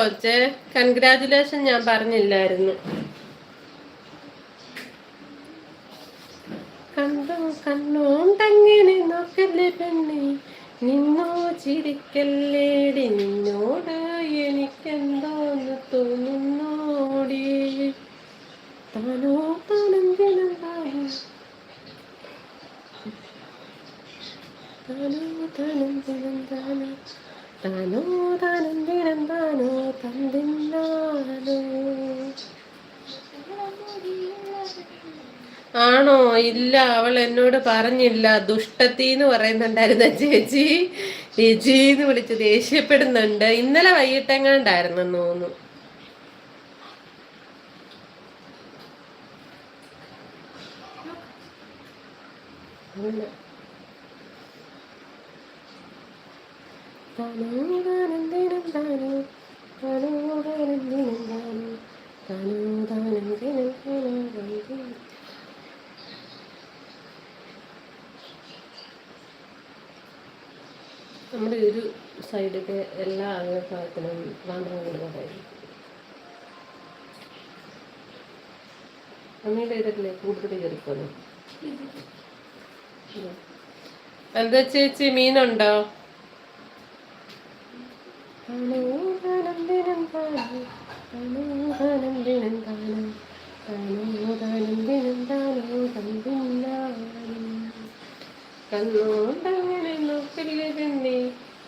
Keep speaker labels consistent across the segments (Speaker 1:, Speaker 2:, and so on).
Speaker 1: കൊച്ചേ? കൺഗ്രാജുലേഷൻ ഞാൻ പറഞ്ഞില്ലായിരുന്നു. കണ്ണോണ്ടങ്ങനെ നോക്കല്ലേ പെണ്ണെ, നിന്നോ ചിരിക്കല്ലേടി, നിന്നോട് എനിക്കെന്തോന്ന് തോന്നുന്നോടി. താനോ താനെന്തിനും താനോ, താനോ താനെന്തിനും താനോ, താനോ താനെന്തിനും താനോ തന്തിന്നാനോ. ആണോ? ഇല്ല, അവൾ എന്നോട് പറഞ്ഞില്ല. ദുഷ്ടത്തിന്ന് പറയുന്നുണ്ടായിരുന്ന ചേച്ചി രജിന്ന് വിളിച്ച് ദേഷ്യപ്പെടുന്നുണ്ട്. ഇന്നലെ വൈകിട്ടെങ്ങാണ്ടായിരുന്നെന്ന് തോന്നുന്നു. നമ്മുടെ ഒരു സൈഡിലെ എല്ലാ ഭാഗത്തിനും വാന്തരങ്ങളും അമ്മയുടെ ഇതൊക്കെ കൂടുതൽ കയറിപ്പോന്നു. എന്താ ചേച്ചി, മീനുണ്ടോ? കണ്ണോണ്ടങ്ങനെ നോക്കല്ലേ പെണ്ണെ,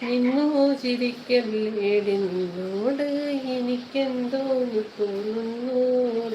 Speaker 1: നിന്നോ ചിരിക്കല്ലേടി, നിന്നോട് എനിക്കെന്തോന്ന് തോന്നുന്നോടി.